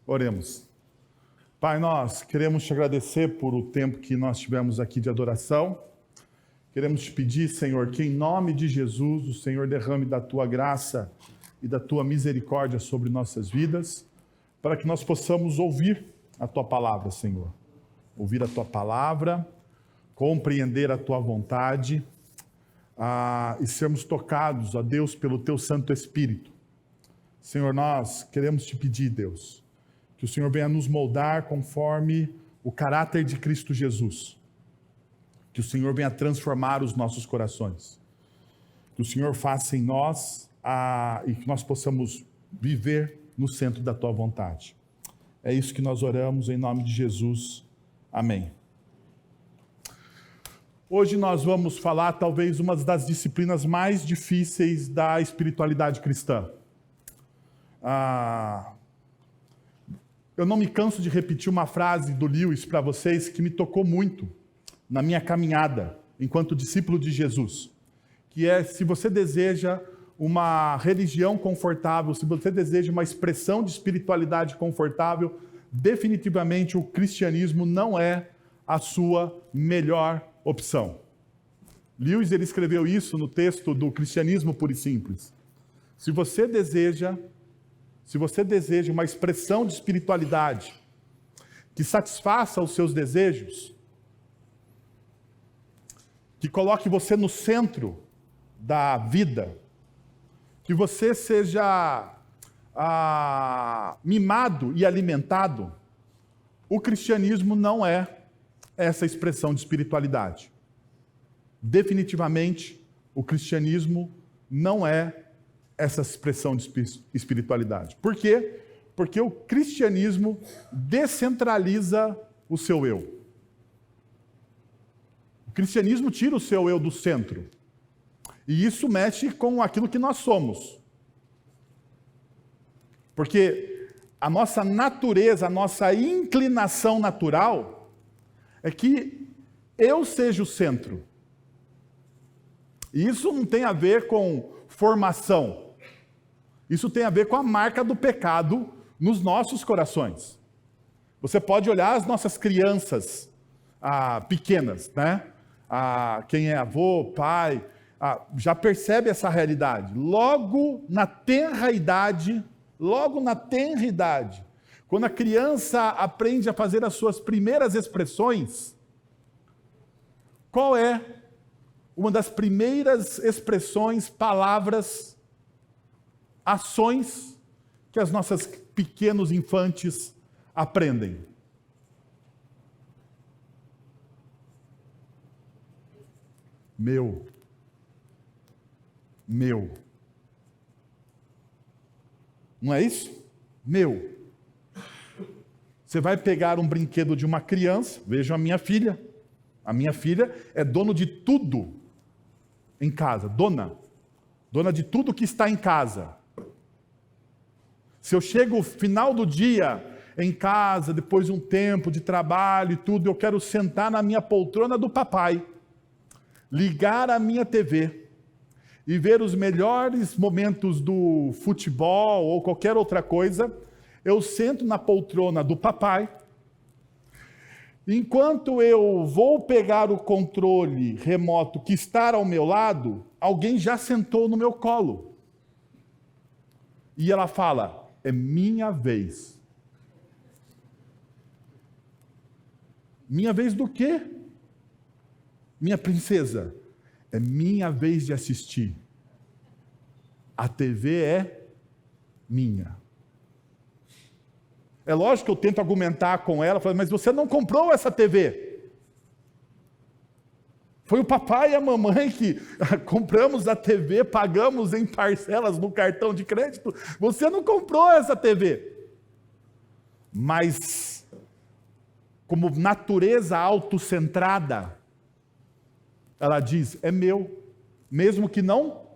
Oremos. Pai, nós queremos te agradecer por o tempo que nós tivemos aqui de adoração. Queremos te pedir, Senhor, que em nome de Jesus o Senhor derrame da tua graça e da tua misericórdia sobre nossas vidas, para que nós possamos ouvir a tua palavra, Senhor. Ouvir a tua palavra, compreender a tua vontade e sermos tocados, ó Deus, pelo teu Santo Espírito. Senhor, nós queremos te pedir, Deus, que o Senhor venha nos moldar conforme o caráter de Cristo Jesus. Que o Senhor venha transformar os nossos corações. Que o Senhor faça em nós e que nós possamos viver no centro da tua vontade. É isso que nós oramos em nome de Jesus. Amém. Hoje nós vamos falar talvez uma das disciplinas mais difíceis da espiritualidade cristã. Eu não me canso de repetir uma frase do Lewis para vocês que me tocou muito na minha caminhada enquanto discípulo de Jesus, que é: se você deseja uma religião confortável, se você deseja uma expressão de espiritualidade confortável, definitivamente o cristianismo não é a sua melhor opção. Lewis, ele escreveu isso no texto do Cristianismo Puro e Simples. Se você deseja uma expressão de espiritualidade que satisfaça os seus desejos, que coloque você no centro da vida, que você seja mimado e alimentado, o cristianismo não é essa expressão de espiritualidade. Definitivamente, o cristianismo não é essa expressão de espiritualidade. Por quê? Porque o cristianismo descentraliza o seu eu. O cristianismo tira o seu eu do centro. E isso mexe com aquilo que nós somos. Porque a nossa natureza, a nossa inclinação natural é que eu seja o centro. E isso não tem a ver com formação. Isso tem a ver com a marca do pecado nos nossos corações. Você pode olhar as nossas crianças pequenas, né? Quem é avô, pai, já percebe essa realidade. Logo na tenra idade, quando a criança aprende a fazer as suas primeiras expressões, qual é uma das primeiras expressões, palavras, ações que as nossas pequenos infantes aprendem? Meu. Não é isso? Meu. Você vai pegar um brinquedo de uma criança, vejam a minha filha. A minha filha é dona de tudo em casa, dona de tudo que está em casa. Se eu chego no final do dia em casa, depois de um tempo de trabalho e tudo, eu quero sentar na minha poltrona do papai, ligar a minha TV e ver os melhores momentos do futebol ou qualquer outra coisa, eu sento na poltrona do papai. Enquanto eu vou pegar o controle remoto que está ao meu lado, alguém já sentou no meu colo. E ela fala: é minha vez. Minha vez do quê? Minha princesa, é minha vez de assistir. A TV é minha. É lógico que eu tento argumentar com ela, mas você não comprou essa TV. Foi o papai e a mamãe que compramos a TV, pagamos em parcelas no cartão de crédito. Você não comprou essa TV. Mas, como natureza autocentrada, ela diz: é meu, mesmo que não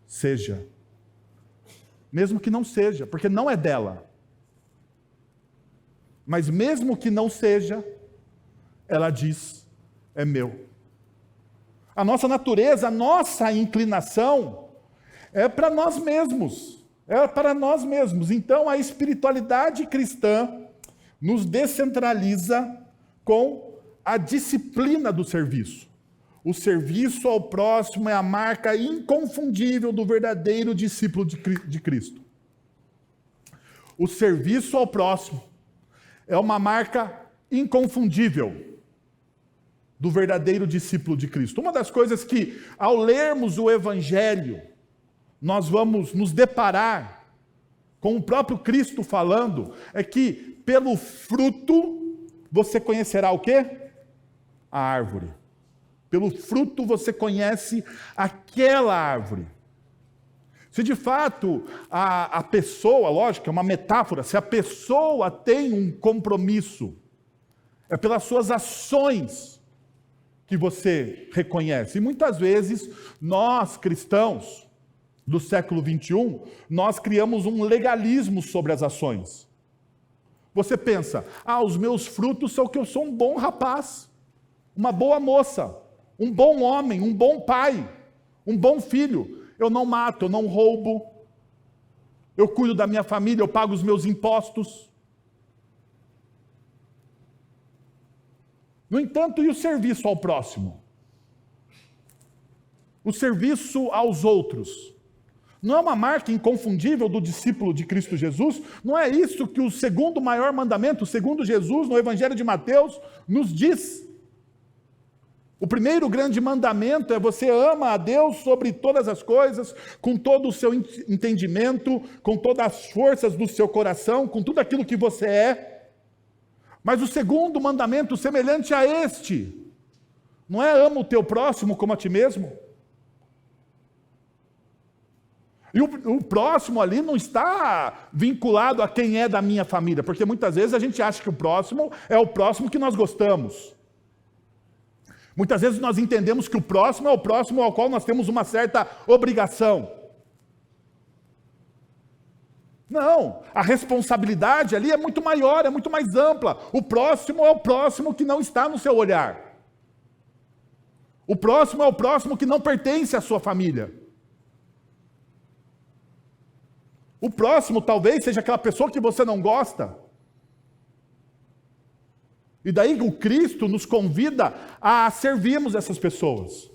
seja. Mesmo que não seja, porque não é dela. Mas mesmo que não seja, ela diz: é meu. A nossa natureza, a nossa inclinação é para nós mesmos. É para nós mesmos. Então, a espiritualidade cristã nos descentraliza com a disciplina do serviço. O serviço ao próximo é a marca inconfundível do verdadeiro discípulo de Cristo. O serviço ao próximo é uma marca inconfundível do verdadeiro discípulo de Cristo. Uma das coisas que, ao lermos o Evangelho, nós vamos nos deparar com o próprio Cristo falando, é que pelo fruto você conhecerá o quê? A árvore. Pelo fruto você conhece aquela árvore. Se de fato a pessoa, lógico, é uma metáfora, se a pessoa tem um compromisso, é pelas suas ações que você reconhece. E muitas vezes nós, cristãos do século 21, nós criamos um legalismo sobre as ações. Você pensa, os meus frutos são que eu sou um bom rapaz, uma boa moça, um bom homem, um bom pai, um bom filho. Eu não mato, eu não roubo, eu cuido da minha família, eu pago os meus impostos. No entanto, e o serviço ao próximo? O serviço aos outros não é uma marca inconfundível do discípulo de Cristo Jesus? Não é isso que o segundo maior mandamento, segundo Jesus, no Evangelho de Mateus, nos diz? O primeiro grande mandamento é você ama a Deus sobre todas as coisas, com todo o seu entendimento, com todas as forças do seu coração, com tudo aquilo que você é. Mas o segundo mandamento, semelhante a este, não é ama o teu próximo como a ti mesmo? E o próximo ali não está vinculado a quem é da minha família, porque muitas vezes a gente acha que o próximo é o próximo que nós gostamos. Muitas vezes nós entendemos que o próximo é o próximo ao qual nós temos uma certa obrigação. Não, a responsabilidade ali é muito maior, é muito mais ampla. O próximo é o próximo que não está no seu olhar. O próximo é o próximo que não pertence à sua família. O próximo talvez seja aquela pessoa que você não gosta. E daí o Cristo nos convida a servirmos essas pessoas.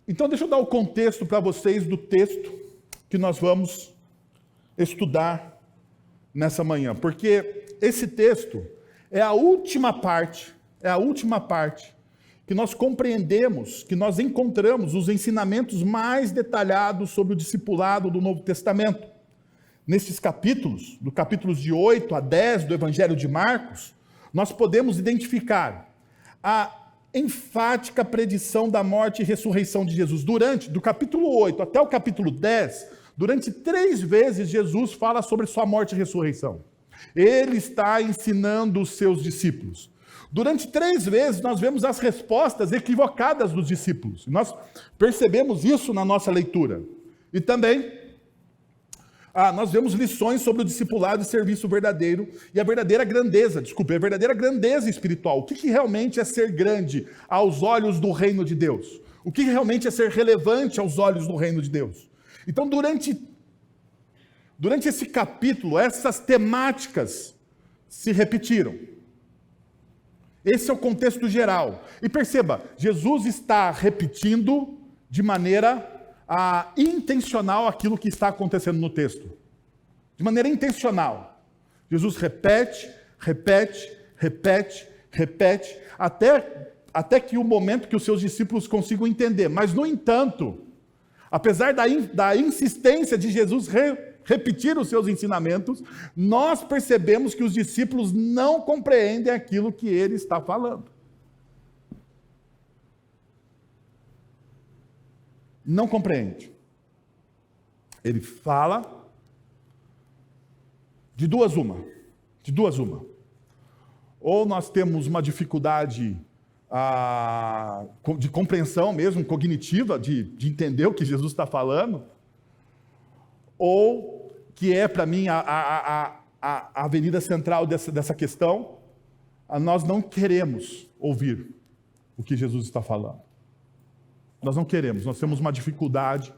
Então deixa eu dar o contexto para vocês do texto que nós vamos estudar nessa manhã. Porque esse texto é a última parte que nós compreendemos, que nós encontramos os ensinamentos mais detalhados sobre o discipulado do Novo Testamento. Nesses capítulos, do capítulos de 8 a 10 do Evangelho de Marcos, nós podemos identificar a enfática predição da morte e ressurreição de Jesus. Do capítulo 8 até o capítulo 10, durante 3 vezes Jesus fala sobre sua morte e ressurreição. Ele está ensinando os seus discípulos. Durante 3 vezes nós vemos as respostas equivocadas dos discípulos. Nós percebemos isso na nossa leitura. E também nós vemos lições sobre o discipulado e serviço verdadeiro e a verdadeira grandeza espiritual. O que realmente é ser grande aos olhos do reino de Deus? O que realmente é ser relevante aos olhos do reino de Deus? Então, durante esse capítulo, essas temáticas se repetiram. Esse é o contexto geral. E perceba, Jesus está repetindo de maneira intencional aquilo que está acontecendo no texto. De maneira intencional. Jesus repete, até que o momento que os seus discípulos consigam entender. Mas, no entanto, apesar da insistência de Jesus repetir os seus ensinamentos, nós percebemos que os discípulos não compreendem aquilo que ele está falando. Não compreende. Ele fala de duas uma. Ou nós temos uma dificuldade de compreensão mesmo, cognitiva, de entender o que Jesus está falando, ou que é para mim a avenida central dessa questão, nós não queremos ouvir o que Jesus está falando. Nós não queremos, nós temos uma dificuldade.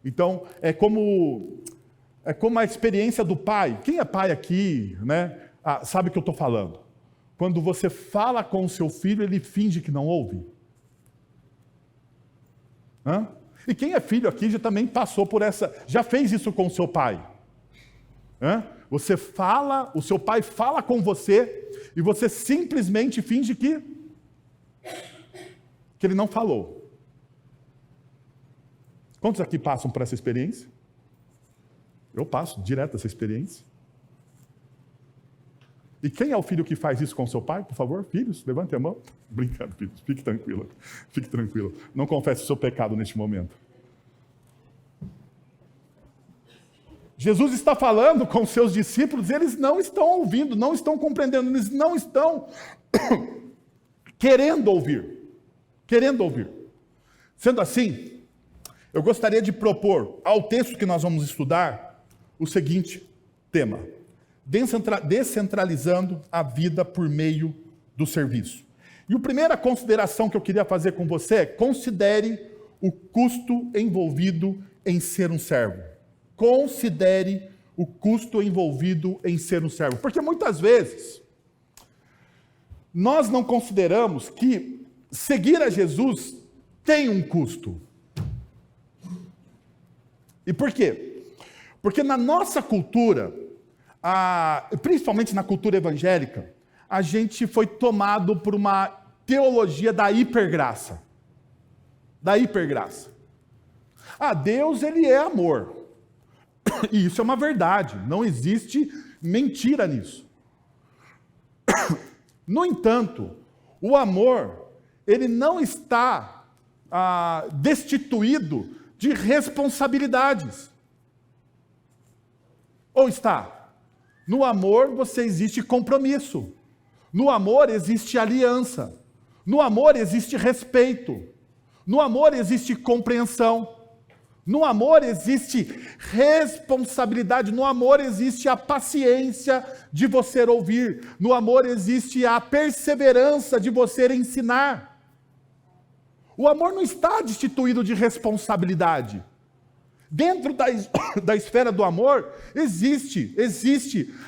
Então, é como a experiência do pai. Quem é pai aqui, né, sabe o que eu estou falando. Quando você fala com o seu filho, ele finge que não ouve. Hã? E quem é filho aqui já também passou por já fez isso com o seu pai. Hã? Você fala, o seu pai fala com você, e você simplesmente finge que ele não falou. Quantos aqui passam por essa experiência? Eu passo direto essa experiência. E quem é o filho que faz isso com seu pai? Por favor, filhos, levante a mão. Brincando, filhos, fique tranquilo. Fique tranquilo. Não confesse o seu pecado neste momento. Jesus está falando com seus discípulos, eles não estão ouvindo, não estão compreendendo, eles não estão querendo ouvir. Querendo ouvir. Sendo assim, eu gostaria de propor ao texto que nós vamos estudar o seguinte tema: descentralizando a vida por meio do serviço. E a primeira consideração que eu queria fazer com você é: considere o custo envolvido em ser um servo. Considere o custo envolvido em ser um servo. Porque muitas vezes nós não consideramos que seguir a Jesus tem um custo. E por quê? Porque na nossa cultura, principalmente na cultura evangélica, a gente foi tomado por uma teologia da hipergraça. Da hipergraça. Deus, ele é amor. E isso é uma verdade, não existe mentira nisso. No entanto, o amor, ele não está destituído de responsabilidades. Ou está? No amor existe compromisso. No amor existe aliança. No amor existe respeito. No amor existe compreensão. No amor existe responsabilidade. No amor existe a paciência de você ouvir. No amor existe a perseverança de você ensinar. O amor não está destituído de responsabilidade. Dentro da esfera do amor, existe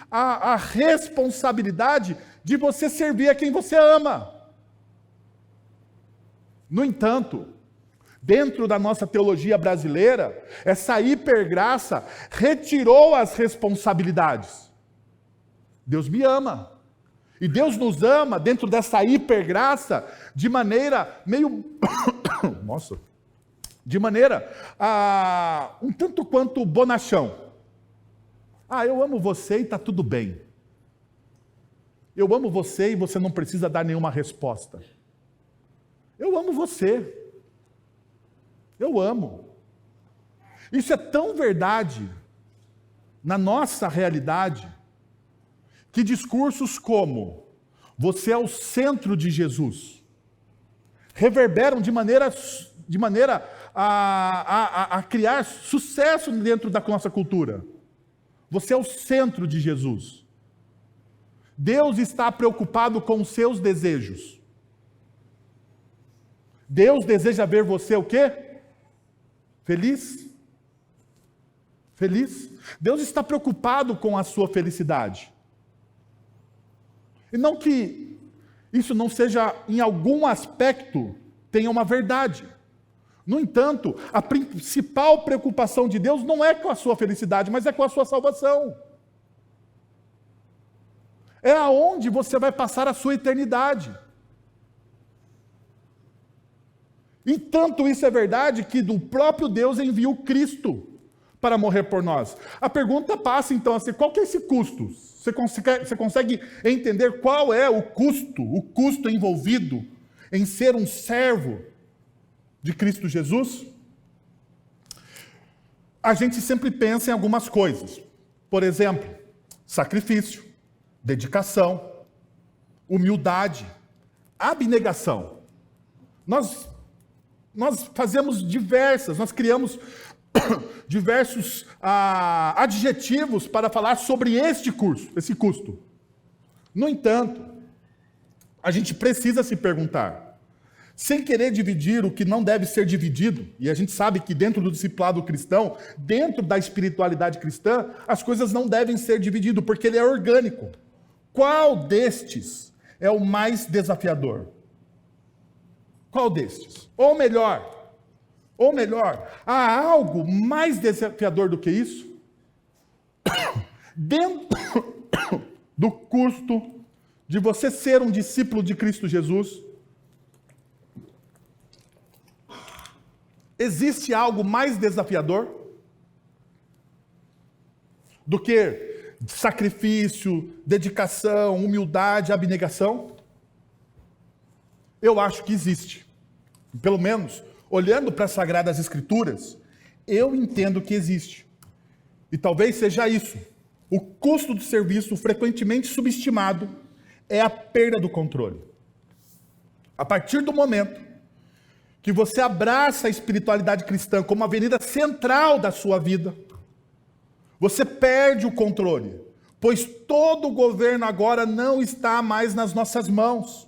a responsabilidade de você servir a quem você ama. No entanto, dentro da nossa teologia brasileira, essa hipergraça retirou as responsabilidades. Deus me ama. E Deus nos ama dentro dessa hipergraça de maneira meio... Nossa... De maneira um tanto quanto bonachão. Eu amo você e está tudo bem. Eu amo você e você não precisa dar nenhuma resposta. Eu amo você. Eu amo. Isso é tão verdade na nossa realidade que discursos como "você é o centro de Jesus" reverberam de maneira a criar sucesso dentro da nossa cultura. Você é o centro de Jesus. Deus está preocupado com os seus desejos. Deus deseja ver você o quê? Feliz. Feliz. Deus está preocupado com a sua felicidade. E não que isso não seja, em algum aspecto, tenha uma verdade. No entanto, a principal preocupação de Deus não é com a sua felicidade, mas é com a sua salvação. É aonde você vai passar a sua eternidade. E tanto isso é verdade que do próprio Deus enviou Cristo para morrer por nós. A pergunta passa então a ser: qual que é esse custo? Você consegue entender qual é o custo envolvido em ser um servo de Cristo Jesus? A gente sempre pensa em algumas coisas. Por exemplo, sacrifício, dedicação, humildade, abnegação. Nós fazemos nós criamos diversos adjetivos para falar sobre esse custo. No entanto, a gente precisa se perguntar: sem querer dividir o que não deve ser dividido, e a gente sabe que dentro do discipulado cristão, dentro da espiritualidade cristã, as coisas não devem ser divididas, porque ele é orgânico. Qual destes é o mais desafiador? Qual destes? Ou melhor, há algo mais desafiador do que isso? Dentro do custo de você ser um discípulo de Cristo Jesus, existe algo mais desafiador do que sacrifício, dedicação, humildade, abnegação? Eu acho que existe. Pelo menos, olhando para as Sagradas Escrituras, eu entendo que existe. E talvez seja isso. O custo do serviço, frequentemente subestimado, é a perda do controle. A partir do momento que você abraça a espiritualidade cristã como uma avenida central da sua vida, você perde o controle, pois todo o governo agora não está mais nas nossas mãos,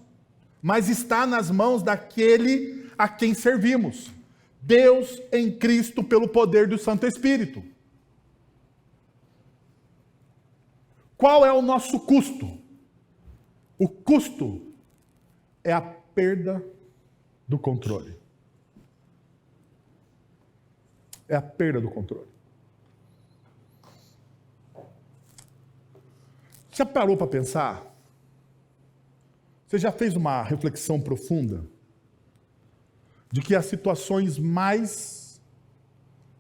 mas está nas mãos daquele a quem servimos, Deus em Cristo pelo poder do Santo Espírito. Qual é o nosso custo? O custo é a perda do controle. É a perda do controle. Você já parou para pensar? Você já fez uma reflexão profunda de que as situações mais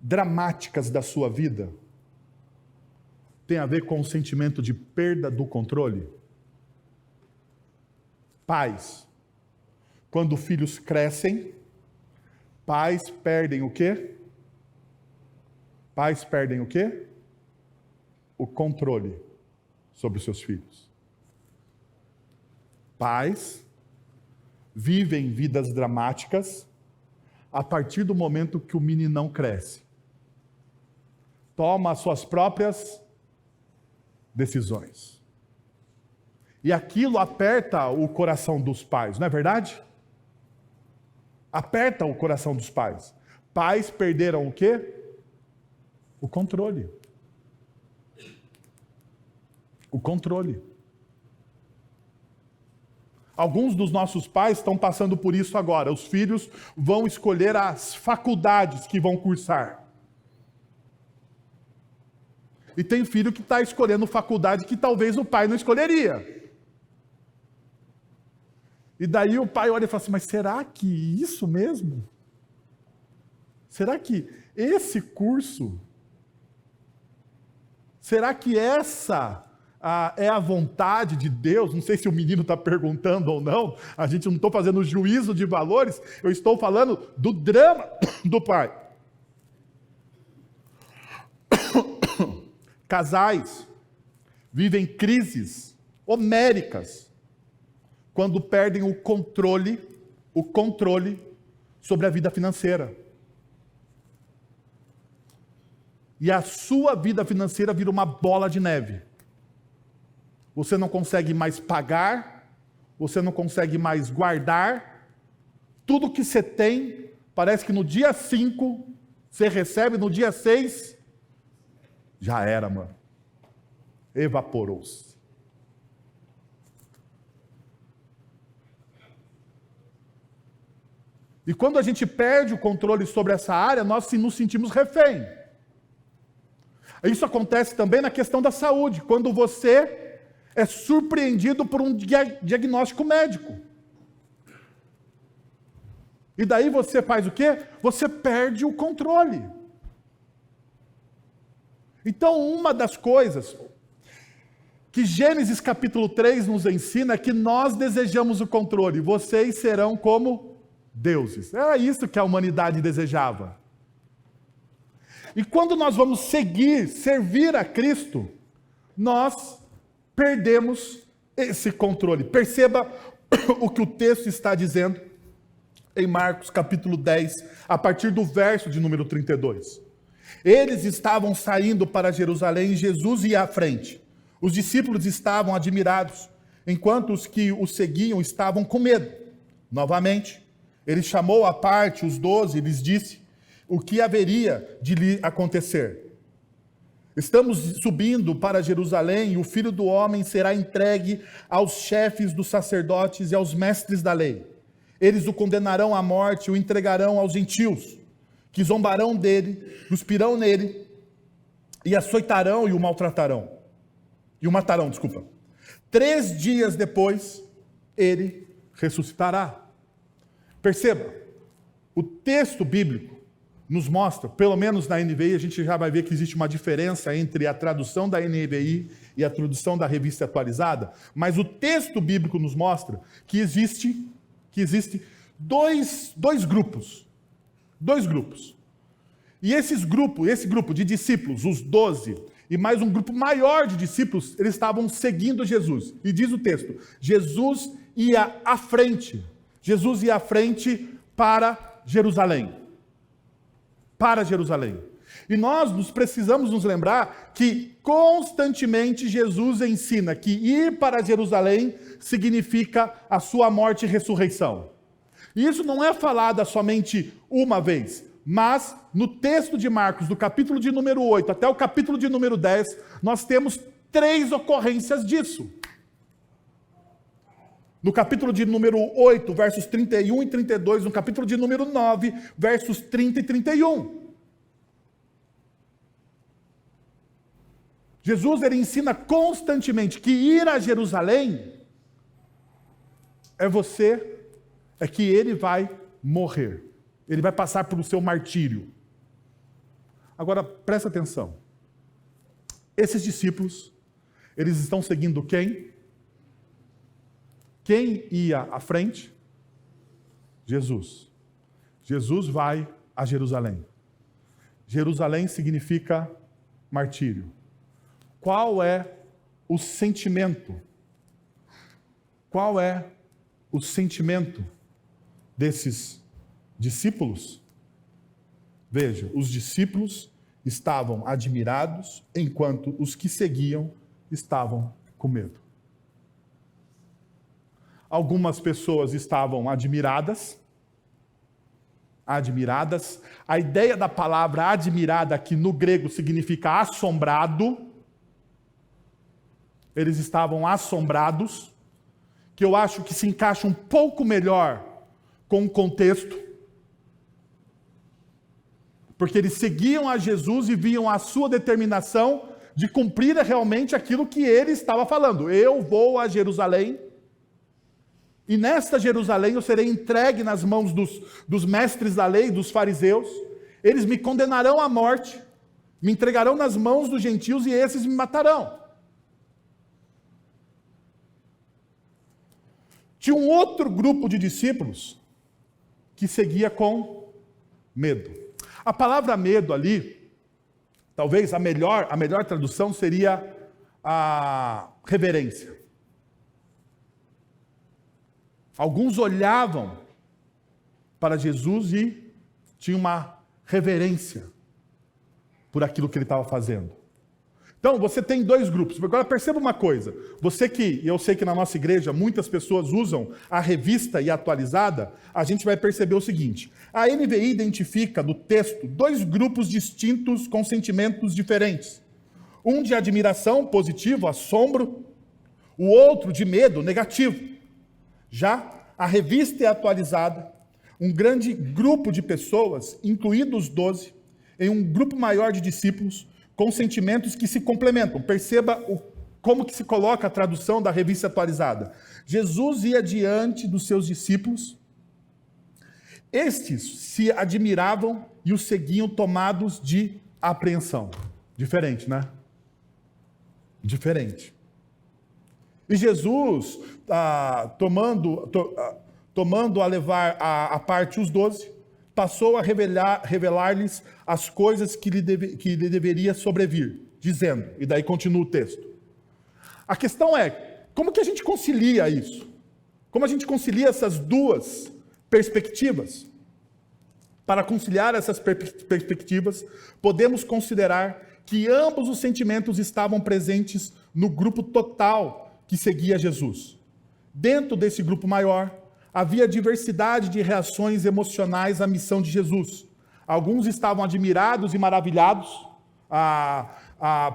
dramáticas da sua vida têm a ver com o sentimento de perda do controle? Pais, quando filhos crescem, pais perdem o quê? Pais perdem o quê? O controle sobre os seus filhos. Pais vivem vidas dramáticas a partir do momento que o meninão cresce. Toma as suas próprias decisões. E aquilo aperta o coração dos pais, não é verdade? Aperta o coração dos pais. Pais perderam o quê? O controle. O controle. Alguns dos nossos pais estão passando por isso agora. Os filhos vão escolher as faculdades que vão cursar. E tem filho que está escolhendo faculdade que talvez o pai não escolheria. E daí o pai olha e fala assim, mas será que isso mesmo? Será que esse curso... Será que essa é a vontade de Deus? Não sei se o menino está perguntando ou não. A gente não estou fazendo juízo de valores. Eu estou falando do drama do pai. Casais vivem crises homéricas quando perdem o controle sobre a vida financeira. E a sua vida financeira vira uma bola de neve. Você não consegue mais pagar, você não consegue mais guardar. Tudo que você tem, parece que no dia 5, você recebe, no dia 6, já era, mano. Evaporou-se. E quando a gente perde o controle sobre essa área, nós nos sentimos refém. Isso acontece também na questão da saúde, quando você é surpreendido por um diagnóstico médico. E daí você faz o quê? Você perde o controle. Então, uma das coisas que Gênesis capítulo 3 nos ensina é que nós desejamos o controle. Vocês serão como deuses. Era isso que a humanidade desejava. E quando nós vamos servir a Cristo, nós perdemos esse controle. Perceba o que o texto está dizendo em Marcos capítulo 10, a partir do verso de número 32. Eles estavam saindo para Jerusalém e Jesus ia à frente. Os discípulos estavam admirados, enquanto os que o seguiam estavam com medo. Novamente, ele chamou à parte os 12 e lhes disse o que haveria de lhe acontecer. Estamos subindo para Jerusalém e o Filho do Homem será entregue aos chefes dos sacerdotes e aos mestres da lei. Eles o condenarão à morte e o entregarão aos gentios, que zombarão dele, cuspirão nele e açoitarão e o maltratarão. E o matarão, desculpa. 3 dias depois, ele ressuscitará. Perceba, o texto bíblico nos mostra, pelo menos na NVI, a gente já vai ver que existe uma diferença entre a tradução da NVI e a tradução da Revista Atualizada, mas o texto bíblico nos mostra que existe dois grupos. Dois grupos. E esse grupo de discípulos, os 12, e mais um grupo maior de discípulos, eles estavam seguindo Jesus. E diz o texto, Jesus ia à frente. Jesus ia à frente para Jerusalém. Para Jerusalém. E nós precisamos nos lembrar que constantemente Jesus ensina que ir para Jerusalém significa a sua morte e ressurreição. E isso não é falado somente uma vez, mas no texto de Marcos, do capítulo de número 8 até o capítulo de número 10, nós temos 3 ocorrências disso. No capítulo de número 8, versos 31 e 32, no capítulo de número 9, versos 30 e 31. Jesus, ele ensina constantemente que ir a Jerusalém é que ele vai morrer. Ele vai passar pelo seu martírio. Agora, presta atenção. Esses discípulos, eles estão seguindo quem? Quem ia à frente? Jesus. Jesus vai a Jerusalém. Jerusalém significa martírio. Qual é o sentimento? Qual é o sentimento desses discípulos? Veja, os discípulos estavam admirados, enquanto os que seguiam estavam com medo. Algumas pessoas estavam admiradas. A ideia da palavra admirada aqui no grego significa assombrado. Eles estavam assombrados, que eu acho que se encaixa um pouco melhor com o contexto, porque eles seguiam a Jesus e viam a sua determinação de cumprir realmente aquilo que ele estava falando. Eu vou a Jerusalém, e nesta Jerusalém eu serei entregue nas mãos dos mestres da lei, dos fariseus. Eles me condenarão à morte, me entregarão nas mãos dos gentios e esses me matarão. Tinha um outro grupo de discípulos que seguia com medo. A palavra medo ali, talvez a melhor tradução seria a reverência. Alguns olhavam para Jesus e tinham uma reverência por aquilo que ele estava fazendo. Então, você tem 2 grupos. Agora, perceba uma coisa. Eu sei que na nossa igreja muitas pessoas usam a revista e a atualizada, a gente vai perceber o seguinte. A NVI identifica no texto 2 grupos distintos com sentimentos diferentes. Um de admiração, positivo, assombro. O outro de medo, negativo. Já a revista e a atualizada, um grande grupo de pessoas, incluídos os 12, em um grupo maior de discípulos, com sentimentos que se complementam. Perceba como que se coloca a tradução da revista atualizada. Jesus ia diante dos seus discípulos. Estes se admiravam e o seguiam tomados de apreensão. Diferente, né? Diferente. E Jesus, tomando a levar a parte os 12, passou a revelar-lhes as coisas que lhe deveria sobrevir, dizendo, e daí continua o texto. A questão é, como que a gente concilia isso? Como a gente concilia essas 2 perspectivas? Para conciliar essas perspectivas, podemos considerar que ambos os sentimentos estavam presentes no grupo total que seguia Jesus. Dentro desse grupo maior, havia diversidade de reações emocionais à missão de Jesus. Alguns estavam admirados e maravilhados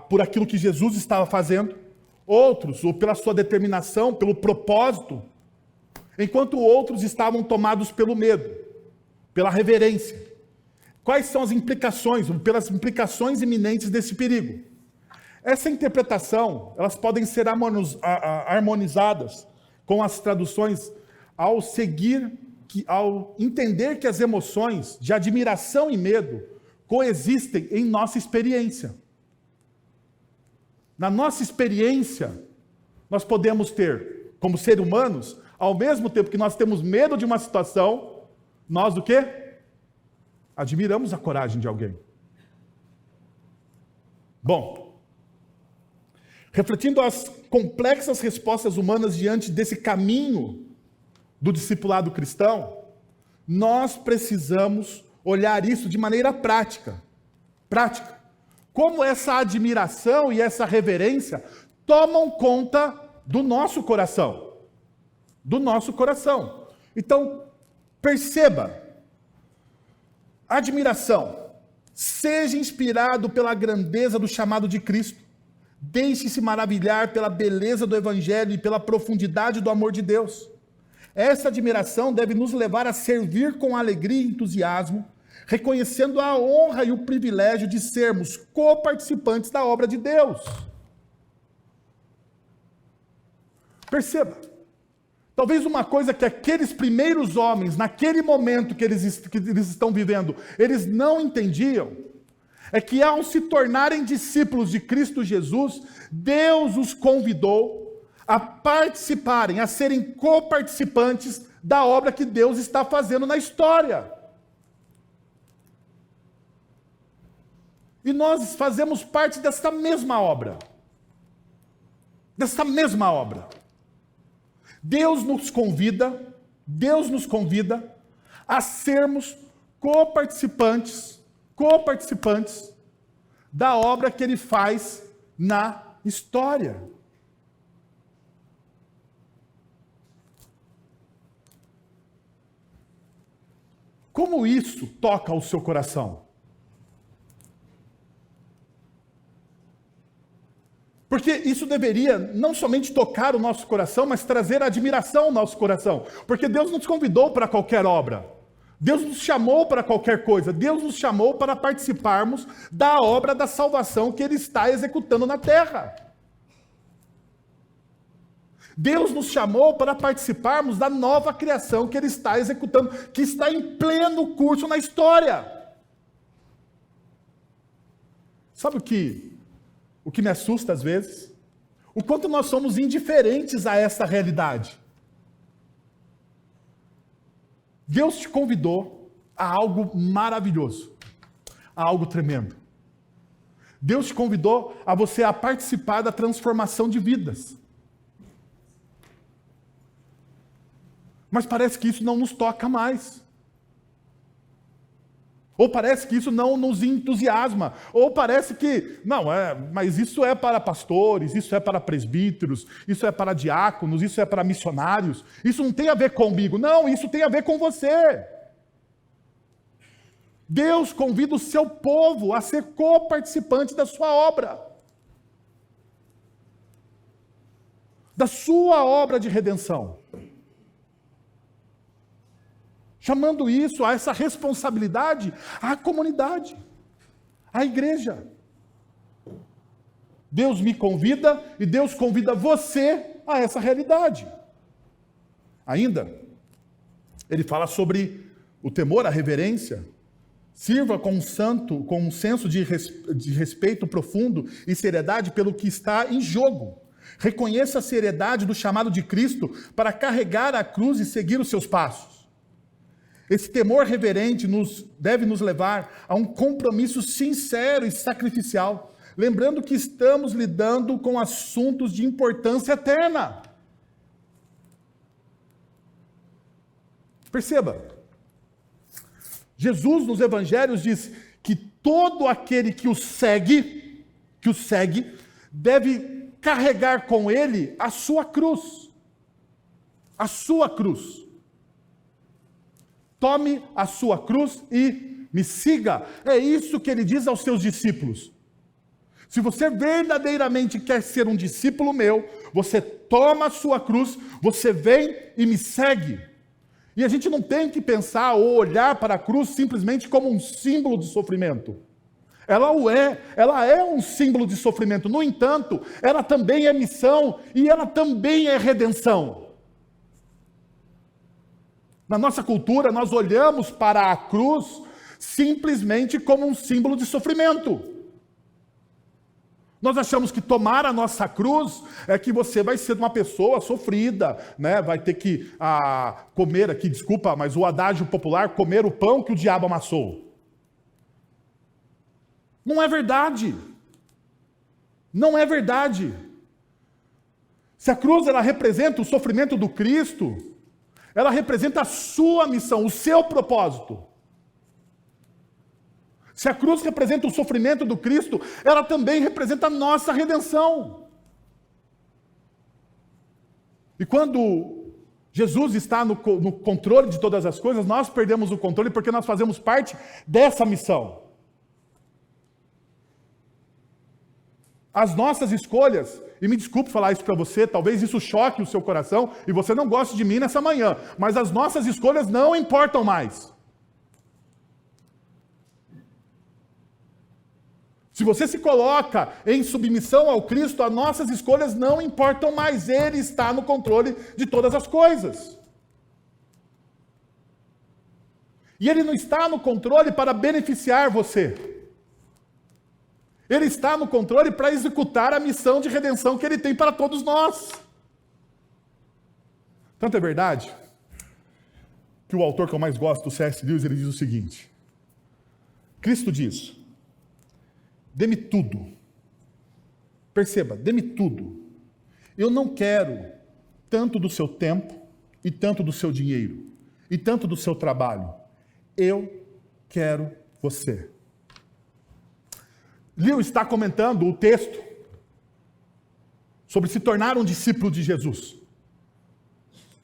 por aquilo que Jesus estava fazendo. Outros, ou pela sua determinação, pelo propósito, enquanto outros estavam tomados pelo medo, pela reverência. Quais são as implicações, pelas implicações iminentes desse perigo? Essa interpretação, elas podem ser harmonizadas com as traduções ao entender que as emoções de admiração e medo coexistem em nossa experiência. Na nossa experiência, nós podemos ter, como seres humanos, ao mesmo tempo que nós temos medo de uma situação, nós o quê? Admiramos a coragem de alguém. Bom, refletindo as complexas respostas humanas diante desse caminho do discipulado cristão, nós precisamos olhar isso de maneira prática. Prática. Como essa admiração e essa reverência tomam conta do nosso coração. Do nosso coração. Então, perceba, admiração, seja inspirado pela grandeza do chamado de Cristo, deixe-se maravilhar pela beleza do Evangelho e pela profundidade do amor de Deus. Essa admiração deve nos levar a servir com alegria e entusiasmo, reconhecendo a honra e o privilégio de sermos coparticipantes da obra de Deus. Perceba, talvez uma coisa que aqueles primeiros homens, naquele momento que eles estão vivendo, eles não entendiam, é que ao se tornarem discípulos de Cristo Jesus, Deus os convidou a participarem, a serem coparticipantes da obra que Deus está fazendo na história. E nós fazemos parte dessa mesma obra. Dessa mesma obra. Deus nos convida a sermos coparticipantes da obra que Ele faz na história. Como isso toca o seu coração? Porque isso deveria não somente tocar o nosso coração, mas trazer admiração ao nosso coração. Porque Deus nos convidou para qualquer obra. Deus nos chamou para qualquer coisa. Deus nos chamou para participarmos da obra da salvação que Ele está executando na terra. Deus nos chamou para participarmos da nova criação que Ele está executando, que está em pleno curso na história. Sabe o que me assusta às vezes? O quanto nós somos indiferentes a essa realidade. Deus te convidou a algo maravilhoso, a algo tremendo. Deus te convidou a você a participar da transformação de vidas. Mas parece que isso não nos toca mais. Ou parece que isso não nos entusiasma. Ou parece que, mas isso é para pastores, isso é para presbíteros, isso é para diáconos, isso é para missionários. Isso não tem a ver comigo. Não, isso tem a ver com você. Deus convida o seu povo a ser coparticipante da sua obra. Da sua obra de redenção. Chamando isso, a essa responsabilidade, à comunidade, à igreja. Deus me convida e Deus convida você a essa realidade. Ainda, ele fala sobre o temor, a reverência. Sirva com um senso de respeito profundo e seriedade pelo que está em jogo. Reconheça a seriedade do chamado de Cristo para carregar a cruz e seguir os seus passos. Esse temor reverente deve nos levar a um compromisso sincero e sacrificial, lembrando que estamos lidando com assuntos de importância eterna. Perceba, Jesus nos evangelhos diz que todo aquele que o segue, deve carregar com ele a sua cruz. A sua cruz. tome a sua cruz e me siga. É isso que ele diz aos seus discípulos. Se você verdadeiramente quer ser um discípulo meu, você toma a sua cruz, você vem e me segue. E a gente não tem que pensar ou olhar para a cruz simplesmente como um símbolo de sofrimento. Ela é um símbolo de sofrimento. No entanto, ela também é missão e ela também é redenção. Na nossa cultura, nós olhamos para a cruz simplesmente como um símbolo de sofrimento. Nós achamos que tomar a nossa cruz é que você vai ser uma pessoa sofrida, né? Vai ter que comer aqui, desculpa, mas o adágio popular, comer o pão que o diabo amassou. Não é verdade. Não é verdade. Se a cruz ela representa o sofrimento do Cristo, ela representa a sua missão, o seu propósito. Se a cruz representa o sofrimento do Cristo, ela também representa a nossa redenção. E quando Jesus está no controle de todas as coisas, nós perdemos o controle porque nós fazemos parte dessa missão. As nossas escolhas, e me desculpe falar isso para você, talvez isso choque o seu coração e você não goste de mim nessa manhã, mas as nossas escolhas não importam mais. Se você se coloca em submissão ao Cristo, as nossas escolhas não importam mais. Ele está no controle de todas as coisas. E Ele não está no controle para beneficiar você. Ele está no controle para executar a missão de redenção que Ele tem para todos nós. Tanto é verdade que o autor que eu mais gosto, do C.S. Lewis, ele diz o seguinte: Cristo diz: dê-me tudo. Perceba, dê-me tudo. Eu não quero tanto do seu tempo, e tanto do seu dinheiro, e tanto do seu trabalho. Eu quero você. Lewis está comentando o texto sobre se tornar um discípulo de Jesus.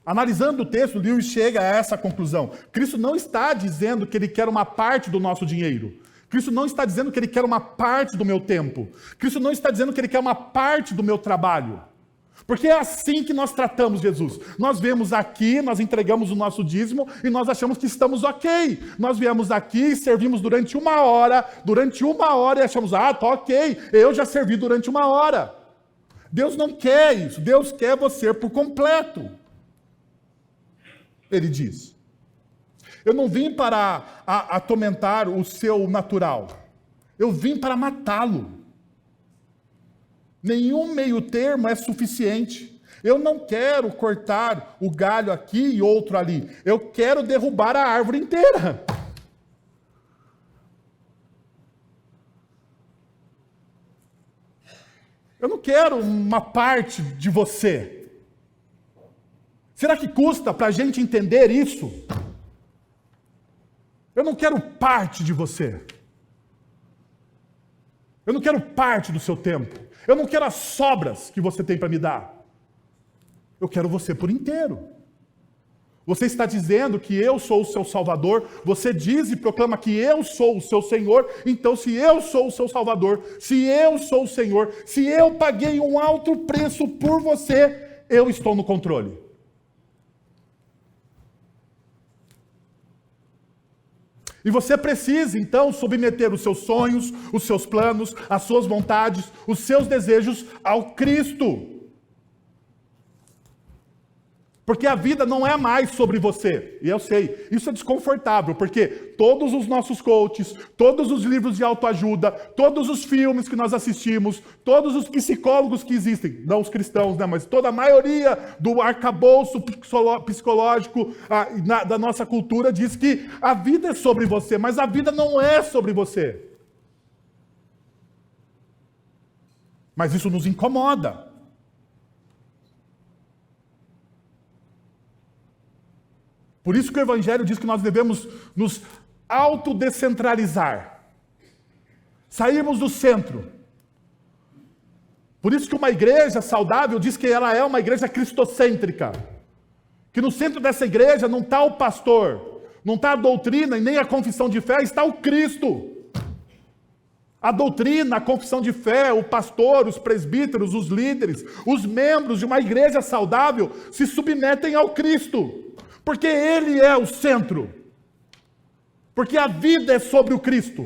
Analisando o texto, Lewis chega a essa conclusão. Cristo não está dizendo que Ele quer uma parte do nosso dinheiro. Cristo não está dizendo que Ele quer uma parte do meu tempo. Cristo não está dizendo que Ele quer uma parte do meu trabalho. Porque é assim que nós tratamos Jesus. Nós viemos aqui, nós entregamos o nosso dízimo e nós achamos que estamos ok. Nós viemos aqui, servimos durante uma hora e achamos, tá ok, eu já servi durante uma hora. Deus não quer isso, Deus quer você por completo. Ele diz: eu não vim para atormentar o seu natural. Eu vim para matá-lo. Nenhum meio termo é suficiente. Eu não quero cortar o galho aqui e outro ali. Eu quero derrubar a árvore inteira. Eu não quero uma parte de você. Será que custa para a gente entender isso? Eu não quero parte de você. Eu não quero parte do seu tempo. Eu não quero as sobras que você tem para me dar. Eu quero você por inteiro. Você está dizendo que eu sou o seu Salvador. Você diz e proclama que eu sou o seu Senhor. Então, se eu sou o seu Salvador, se eu sou o Senhor, se eu paguei um alto preço por você, eu estou no controle. E você precisa, então, submeter os seus sonhos, os seus planos, as suas vontades, os seus desejos ao Cristo. Porque a vida não é mais sobre você. E eu sei, isso é desconfortável, porque todos os nossos coaches, todos os livros de autoajuda, todos os filmes que nós assistimos, todos os psicólogos que existem, não os cristãos, né, mas toda a maioria do arcabouço psicológico da nossa cultura diz que a vida é sobre você, mas a vida não é sobre você. Mas isso nos incomoda. Por isso que o Evangelho diz que nós devemos nos autodescentralizar. Sairmos do centro. Por isso que uma igreja saudável diz que ela é uma igreja cristocêntrica. Que no centro dessa igreja não está o pastor. Não está a doutrina e nem a confissão de fé, está o Cristo. A doutrina, a confissão de fé, o pastor, os presbíteros, os líderes, os membros de uma igreja saudável se submetem ao Cristo, porque Ele é o centro, porque a vida é sobre o Cristo.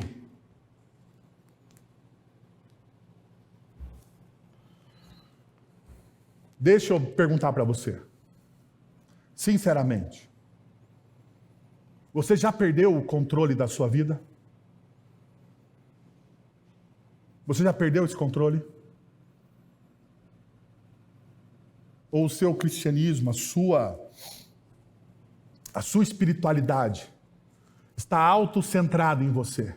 Deixa eu perguntar para você, sinceramente, você já perdeu o controle da sua vida? Você já perdeu esse controle? Ou o seu cristianismo, a sua espiritualidade está autocentrada em você?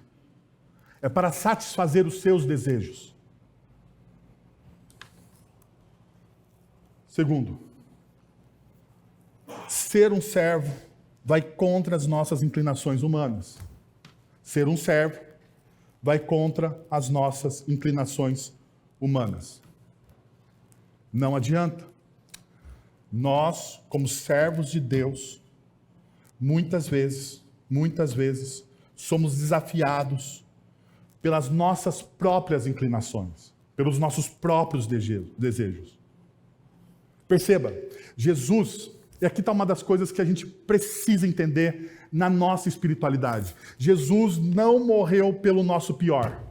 É para satisfazer os seus desejos. Segundo, ser um servo vai contra as nossas inclinações humanas. Ser um servo vai contra as nossas inclinações humanas. Não adianta. Nós, como servos de Deus, muitas vezes, somos desafiados pelas nossas próprias inclinações, pelos nossos próprios desejos. Perceba, Jesus, e aqui está uma das coisas que a gente precisa entender na nossa espiritualidade. Jesus não morreu pelo nosso pior.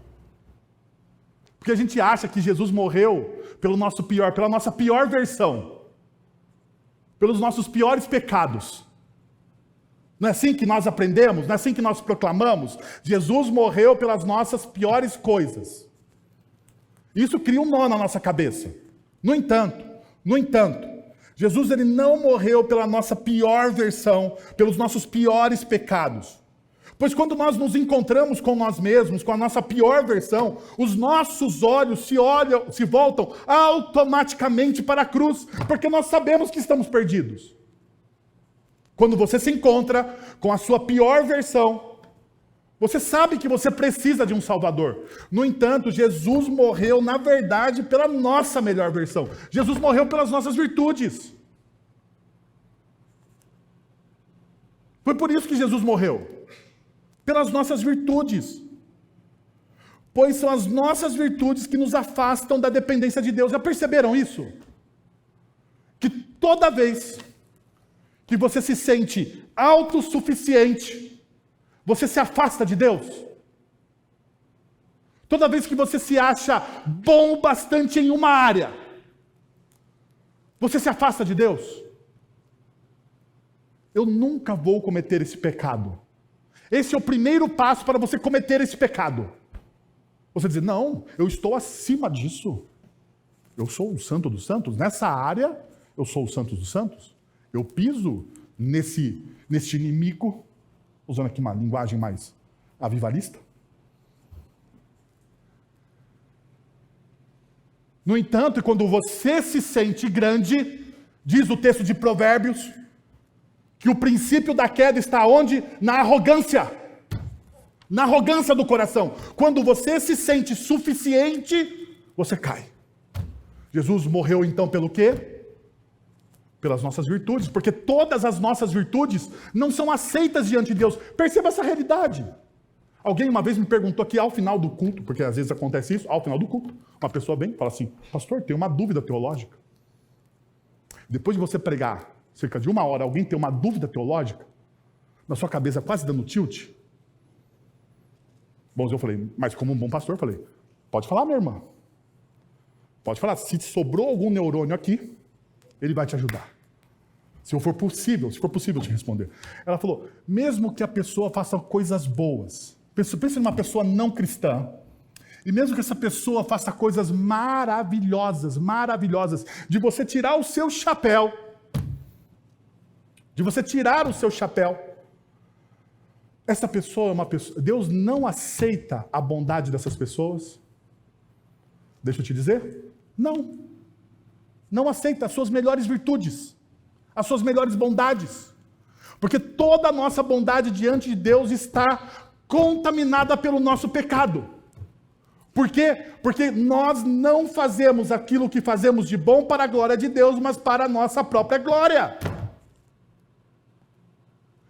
Porque a gente acha que Jesus morreu pelo nosso pior, pela nossa pior versão. Pelos nossos piores pecados. Não é assim que nós aprendemos? Não é assim que nós proclamamos? Jesus morreu pelas nossas piores coisas. Isso cria um nó na nossa cabeça. No entanto, Jesus ele não morreu pela nossa pior versão, pelos nossos piores pecados. Pois quando nós nos encontramos com nós mesmos, com a nossa pior versão, os nossos olhos se voltam automaticamente para a cruz, porque nós sabemos que estamos perdidos. Quando você se encontra com a sua pior versão, você sabe que você precisa de um Salvador. No entanto, Jesus morreu, na verdade, pela nossa melhor versão. Jesus morreu pelas nossas virtudes. Foi por isso que Jesus morreu. Pelas nossas virtudes. Pois são as nossas virtudes que nos afastam da dependência de Deus. Já perceberam isso? Que toda vez que você se sente autossuficiente, você se afasta de Deus. Toda vez que você se acha bom o bastante em uma área, você se afasta de Deus. Eu nunca vou cometer esse pecado. Esse é o primeiro passo para você cometer esse pecado. Você dizer, não, eu estou acima disso. Eu sou o santo dos santos. Nessa área, eu sou o santo dos santos. Eu piso neste inimigo, usando aqui uma linguagem mais avivalista. No entanto, quando você se sente grande, diz o texto de Provérbios, que o princípio da queda está onde? Na arrogância. Na arrogância do coração. Quando você se sente suficiente, você cai. Jesus morreu então pelo quê? Pelas nossas virtudes, porque todas as nossas virtudes não são aceitas diante de Deus. Perceba essa realidade. Alguém uma vez me perguntou aqui ao final do culto, porque às vezes acontece isso, ao final do culto, uma pessoa vem e fala assim, pastor, tem uma dúvida teológica. Depois de você pregar cerca de 1 hora, alguém tem uma dúvida teológica, na sua cabeça quase dando tilt. Bom, eu falei, mas como um bom pastor, eu falei, pode falar, minha irmã. Pode falar, se sobrou algum neurônio aqui, ele vai te ajudar. Se for possível te responder. Ela falou, mesmo que a pessoa faça coisas boas, pense numa pessoa não cristã, e mesmo que essa pessoa faça coisas maravilhosas, de você tirar o seu chapéu, essa pessoa é uma pessoa, Deus não aceita a bondade dessas pessoas? Deixa eu te dizer, não aceita as suas melhores virtudes, as suas melhores bondades, porque toda a nossa bondade diante de Deus está contaminada pelo nosso pecado. Por quê? Porque nós não fazemos aquilo que fazemos de bom para a glória de Deus, mas para a nossa própria glória.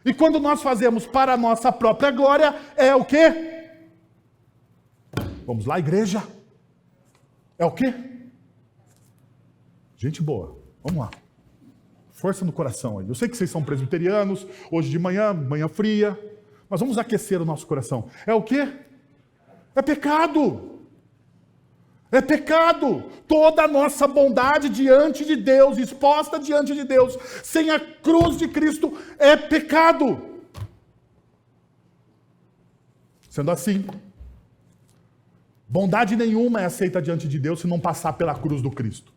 E quando nós fazemos para a nossa própria glória, é o quê? Vamos lá, igreja. É o quê? Gente boa, vamos lá. Força no coração aí. Eu sei que vocês são presbiterianos, hoje de manhã, manhã fria, mas vamos aquecer o nosso coração. É o quê? É pecado. É pecado. Toda a nossa bondade diante de Deus, exposta diante de Deus, sem a cruz de Cristo, é pecado. Sendo assim, bondade nenhuma é aceita diante de Deus se não passar pela cruz do Cristo.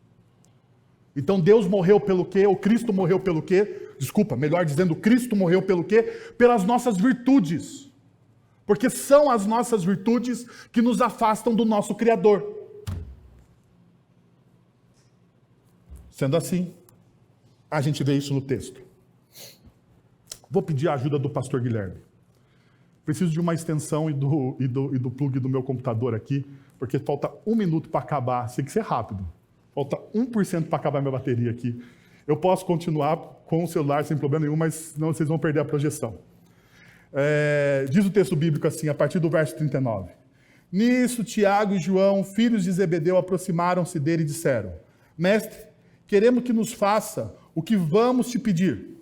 Então Deus morreu pelo quê? O Cristo morreu pelo quê? Desculpa, melhor dizendo, Cristo morreu pelo quê? Pelas nossas virtudes. Porque são as nossas virtudes que nos afastam do nosso Criador. Sendo assim, a gente vê isso no texto. Vou pedir a ajuda do pastor Guilherme. Preciso de uma extensão e do plug do meu computador aqui, porque falta 1 minuto para acabar. Tem que ser rápido. Falta 1% para acabar minha bateria aqui. Eu posso continuar com o celular sem problema nenhum, mas senão vocês vão perder a projeção. Diz o texto bíblico assim, a partir do verso 39. Nisso, Tiago e João, filhos de Zebedeu, aproximaram-se dele e disseram: Mestre, queremos que nos faça o que vamos te pedir.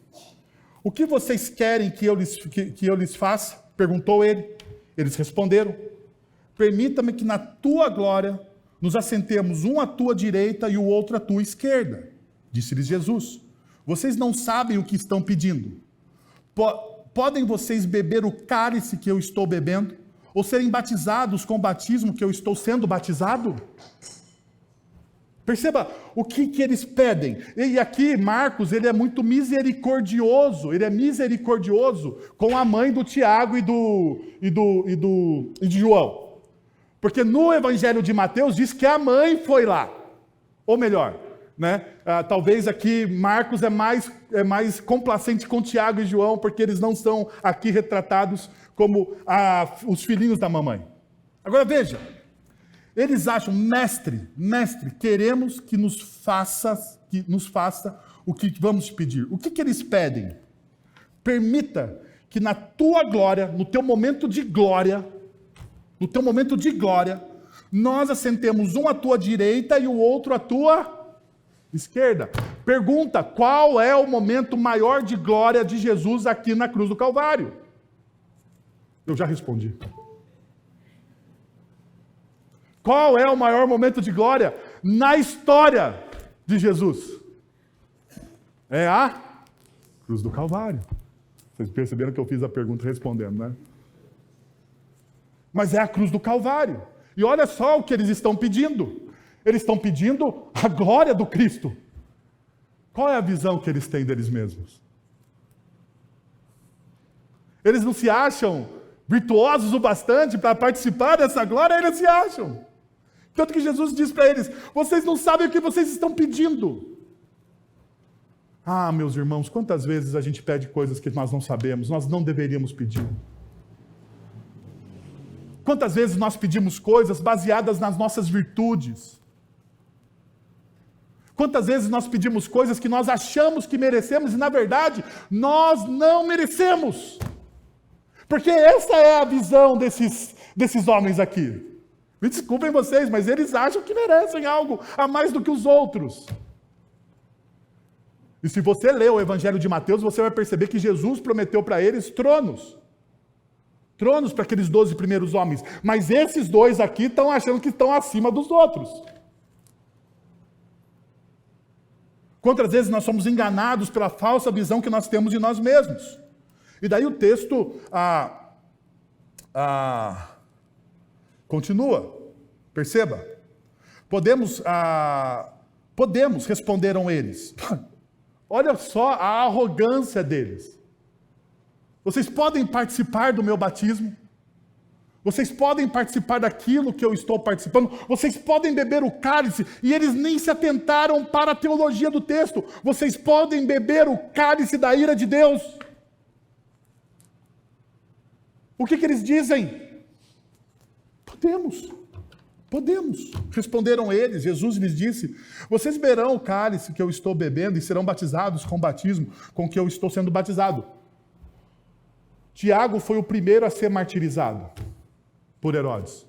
O que vocês querem que eu lhes faça? Perguntou ele. Eles responderam: Permita-me que na tua glória nos assentemos um à tua direita e o outro à tua esquerda. Disse-lhes Jesus: Vocês não sabem o que estão pedindo. Podem vocês beber o cálice que eu estou bebendo? Ou serem batizados com o batismo que eu estou sendo batizado? Perceba o que eles pedem. E aqui Marcos, ele é muito misericordioso. Ele é misericordioso com a mãe do Tiago e de João. Porque no Evangelho de Mateus diz que a mãe foi lá. Ou melhor, né? Talvez aqui Marcos é mais complacente com Tiago e João, porque eles não são aqui retratados como os filhinhos da mamãe. Agora veja, eles acham, mestre, queremos que nos faça o que vamos te pedir. O que eles pedem? Permita que na tua glória, no teu momento de glória, nós assentemos um à tua direita e o outro à tua esquerda. Pergunta: qual é o momento maior de glória de Jesus aqui na cruz do Calvário? Eu já respondi. Qual é o maior momento de glória na história de Jesus? É a cruz do Calvário. Vocês perceberam que eu fiz a pergunta respondendo, né? Mas é a cruz do Calvário. E olha só o que eles estão pedindo. Eles estão pedindo a glória do Cristo. Qual é a visão que eles têm deles mesmos? Eles não se acham virtuosos o bastante para participar dessa glória, eles se acham. Tanto que Jesus diz para eles: vocês não sabem o que vocês estão pedindo. Ah, meus irmãos, quantas vezes a gente pede coisas que nós não sabemos, nós não deveríamos pedir. Quantas vezes nós pedimos coisas baseadas nas nossas virtudes? Quantas vezes nós pedimos coisas que nós achamos que merecemos e, na verdade, nós não merecemos? Porque essa é a visão desses homens aqui. Me desculpem vocês, mas eles acham que merecem algo a mais do que os outros. E se você ler o Evangelho de Mateus, você vai perceber que Jesus prometeu para eles tronos. Tronos para aqueles 12 primeiros homens. Mas esses dois aqui estão achando que estão acima dos outros. Quantas vezes nós somos enganados pela falsa visão que nós temos de nós mesmos? E daí o texto continua. Perceba. Podemos, responderam eles. Olha só a arrogância deles. Vocês podem participar do meu batismo? Vocês podem participar daquilo que eu estou participando? Vocês podem beber o cálice? E eles nem se atentaram para a teologia do texto. Vocês podem beber o cálice da ira de Deus? O que eles dizem? Podemos. Responderam eles. Jesus lhes disse: vocês beberão o cálice que eu estou bebendo e serão batizados com o batismo com que eu estou sendo batizado. Tiago foi o primeiro a ser martirizado por Herodes.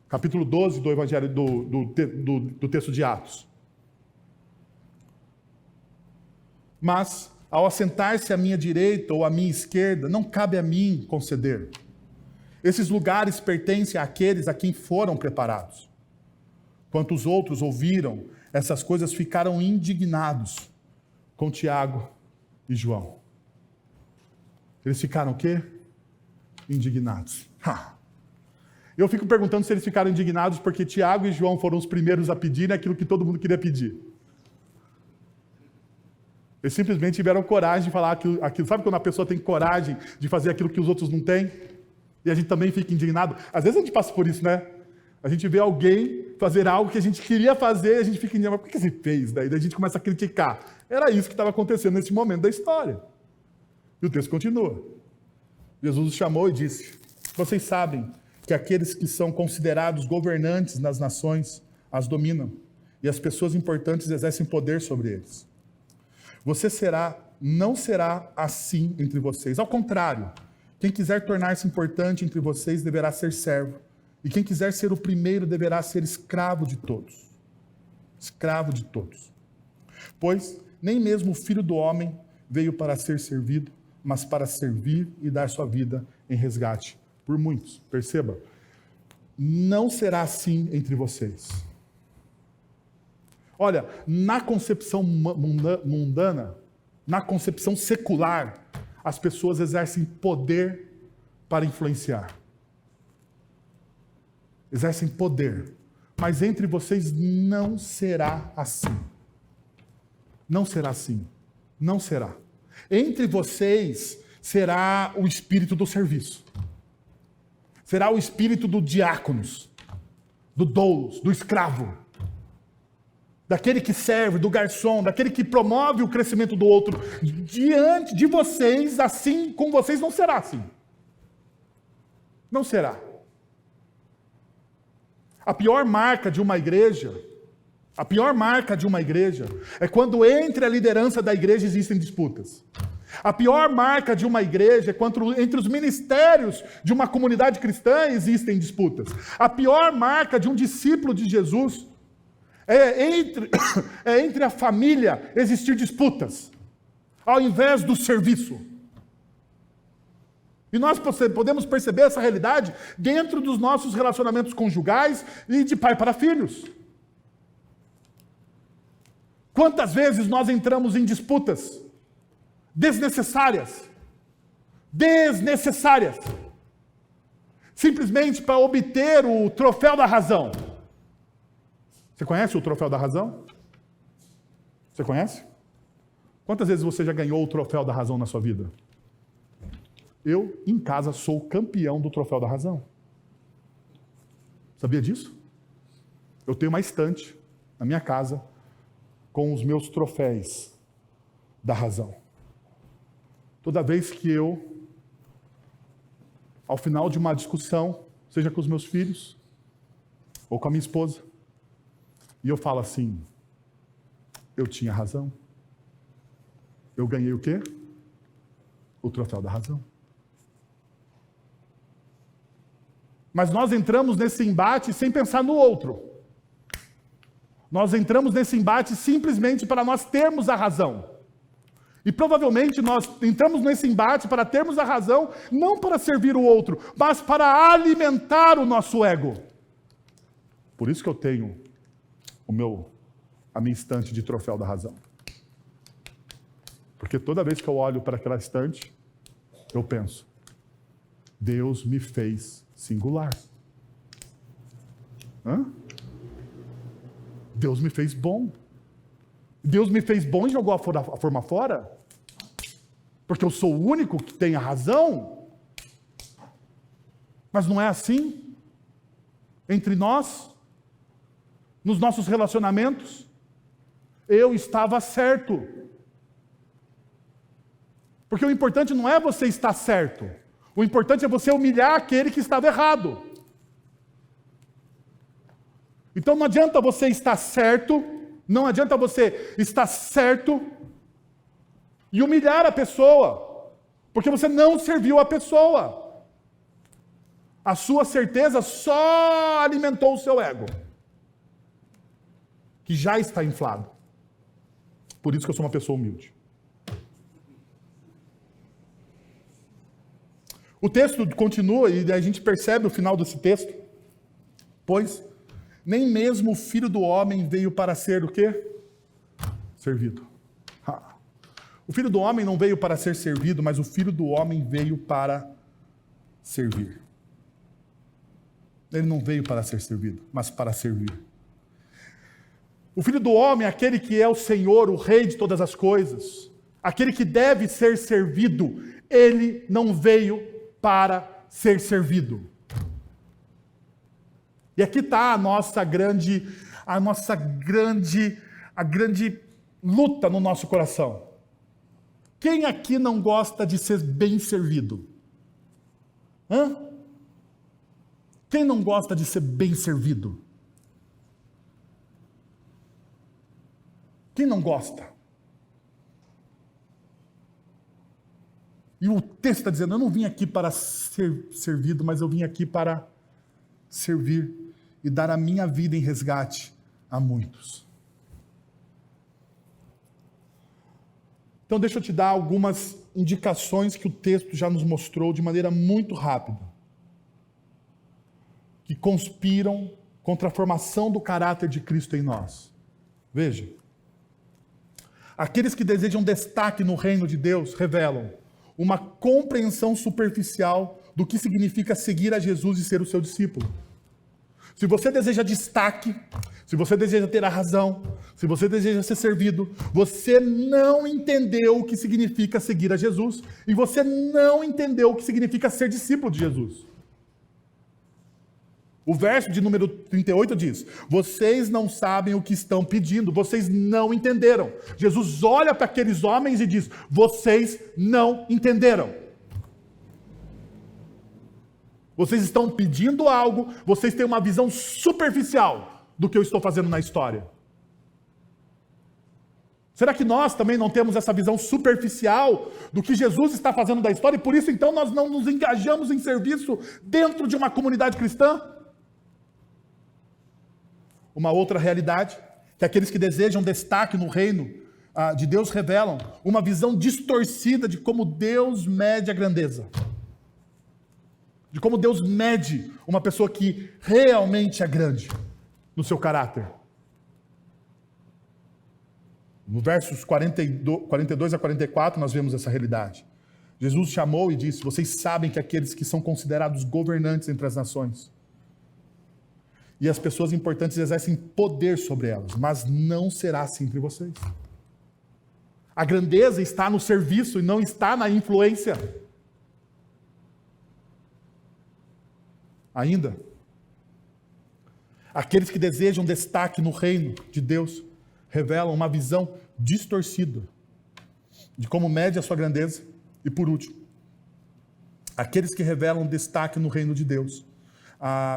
Capítulo 12 do Evangelho do texto de Atos. Mas, ao assentar-se à minha direita ou à minha esquerda, não cabe a mim conceder. Esses lugares pertencem àqueles a quem foram preparados. Quanto os outros ouviram essas coisas, ficaram indignados com Tiago e João. Eles ficaram o quê? Indignados. Eu fico perguntando se eles ficaram indignados porque Tiago e João foram os primeiros a pedir aquilo que todo mundo queria pedir. Eles simplesmente tiveram coragem de falar aquilo. Sabe quando a pessoa tem coragem de fazer aquilo que os outros não têm? E a gente também fica indignado. Às vezes a gente passa por isso, né? A gente vê alguém fazer algo que a gente queria fazer e a gente fica indignado. Por que você fez? Daí a gente começa a criticar. Era isso que estava acontecendo nesse momento da história. E o texto continua. Jesus os chamou e disse: vocês sabem que aqueles que são considerados governantes nas nações as dominam, e as pessoas importantes exercem poder sobre eles. Não será assim entre vocês. Ao contrário, quem quiser tornar-se importante entre vocês deverá ser servo, e quem quiser ser o primeiro deverá ser escravo de todos. Escravo de todos. Pois nem mesmo o Filho do Homem veio para ser servido, mas para servir e dar sua vida em resgate por muitos. Perceba, não será assim entre vocês. Olha, na concepção mundana, na concepção secular, as pessoas exercem poder para influenciar. Exercem poder. Mas entre vocês não será assim. Não será assim. Não será. Entre vocês será o espírito do serviço. Será o espírito do diáconos, do doulos, do escravo. Daquele que serve, do garçom, daquele que promove o crescimento do outro. Diante de vocês, assim com vocês, não será assim. Não será. A pior marca de uma igreja é quando entre a liderança da igreja existem disputas. A pior marca de uma igreja é quando entre os ministérios de uma comunidade cristã existem disputas. A pior marca de um discípulo de Jesus é entre a família existir disputas, ao invés do serviço. E nós podemos perceber essa realidade dentro dos nossos relacionamentos conjugais e de pai para filhos. Quantas vezes nós entramos em disputas desnecessárias, simplesmente para obter o troféu da razão. Você conhece o troféu da razão? Você conhece? Quantas vezes você já ganhou o troféu da razão na sua vida? Eu, em casa, sou campeão do troféu da razão. Sabia disso? Eu tenho uma estante na minha casa com os meus troféus da razão. Toda vez que eu, ao final de uma discussão, seja com os meus filhos ou com a minha esposa, e eu falo assim: eu tinha razão. Eu ganhei o quê? O troféu da razão. Mas nós entramos nesse embate sem pensar no outro. Nós entramos nesse embate simplesmente para nós termos a razão. E provavelmente nós entramos nesse embate para termos a razão, não para servir o outro, mas para alimentar o nosso ego. Por isso que eu tenho a minha estante de troféu da razão. Porque toda vez que eu olho para aquela estante, eu penso: Deus me fez singular. Deus me fez bom. Deus me fez bom e jogou a forma fora? Porque eu sou o único que tem a razão? Mas não é assim? Entre nós, nos nossos relacionamentos, eu estava certo. Porque o importante não é você estar certo. O importante é você humilhar aquele que estava errado. Então não adianta você estar certo, e humilhar a pessoa. Porque você não serviu a pessoa. A sua certeza só alimentou o seu ego, que já está inflado. Por isso que eu sou uma pessoa humilde. O texto continua e a gente percebe o final desse texto. Pois nem mesmo o Filho do Homem veio para ser o quê? Servido. O Filho do Homem não veio para ser servido, mas o Filho do Homem veio para servir. Ele não veio para ser servido, mas para servir. O Filho do Homem é aquele que é o Senhor, o Rei de todas as coisas, aquele que deve ser servido. Ele não veio para ser servido. E aqui está a grande luta no nosso coração. Quem aqui não gosta de ser bem servido? Quem não gosta de ser bem servido? Quem não gosta? E o texto está dizendo, eu não vim aqui para ser servido, mas eu vim aqui para servir e dar a minha vida em resgate a muitos. Então deixa eu te dar algumas indicações que o texto já nos mostrou de maneira muito rápida, que conspiram contra a formação do caráter de Cristo em nós. Veja, aqueles que desejam destaque no reino de Deus revelam uma compreensão superficial do que significa seguir a Jesus e ser o seu discípulo. Se você deseja destaque, se você deseja ter a razão, se você deseja ser servido, você não entendeu o que significa seguir a Jesus e você não entendeu o que significa ser discípulo de Jesus. O verso de número 38 diz, vocês não sabem o que estão pedindo, vocês não entenderam. Jesus olha para aqueles homens e diz, vocês não entenderam. Vocês estão pedindo algo, vocês têm uma visão superficial do que eu estou fazendo na história. Será que nós também não temos essa visão superficial do que Jesus está fazendo da história e por isso então nós não nos engajamos em serviço dentro de uma comunidade cristã? Uma outra realidade, que aqueles que desejam destaque no reino de Deus revelam uma visão distorcida de como Deus mede a grandeza. De como Deus mede uma pessoa que realmente é grande no seu caráter. No versos 42 a 44 nós vemos essa realidade. Jesus chamou e disse, vocês sabem que aqueles que são considerados governantes entre as nações e as pessoas importantes exercem poder sobre elas, mas não será assim entre vocês. A grandeza está no serviço e não está na influência. Ainda, aqueles que desejam destaque no reino de Deus revelam uma visão distorcida de como mede a sua grandeza. E por último, aqueles que revelam destaque no reino de Deus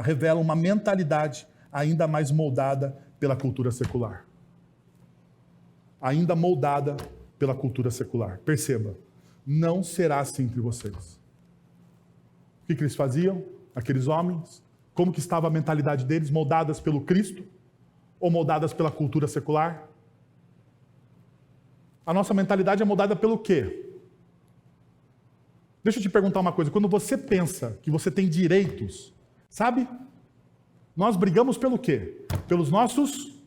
revelam uma mentalidade ainda mais moldada pela cultura secular. Ainda moldada pela cultura secular. Perceba, não será assim entre vocês. O que eles faziam? Aqueles homens, como que estava a mentalidade deles, moldadas pelo Cristo ou moldadas pela cultura secular? A nossa mentalidade é moldada pelo quê? Deixa eu te perguntar uma coisa, quando você pensa que você tem direitos, sabe? Nós brigamos pelo quê? Pelos nossos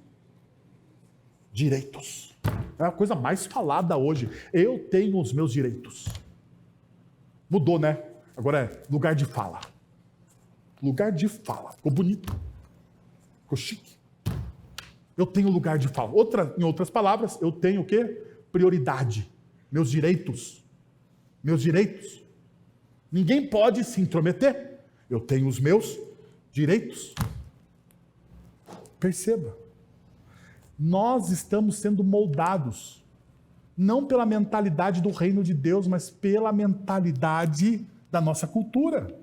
direitos. É a coisa mais falada hoje. Eu tenho os meus direitos. Mudou, né? Agora é lugar de fala. Lugar de fala. Ficou bonito. Ficou chique. Eu tenho lugar de fala. Em outras palavras, eu tenho o quê? Prioridade. Meus direitos. Meus direitos. Ninguém pode se intrometer. Eu tenho os meus direitos. Perceba. Nós estamos sendo moldados, não pela mentalidade do reino de Deus, mas pela mentalidade da nossa cultura.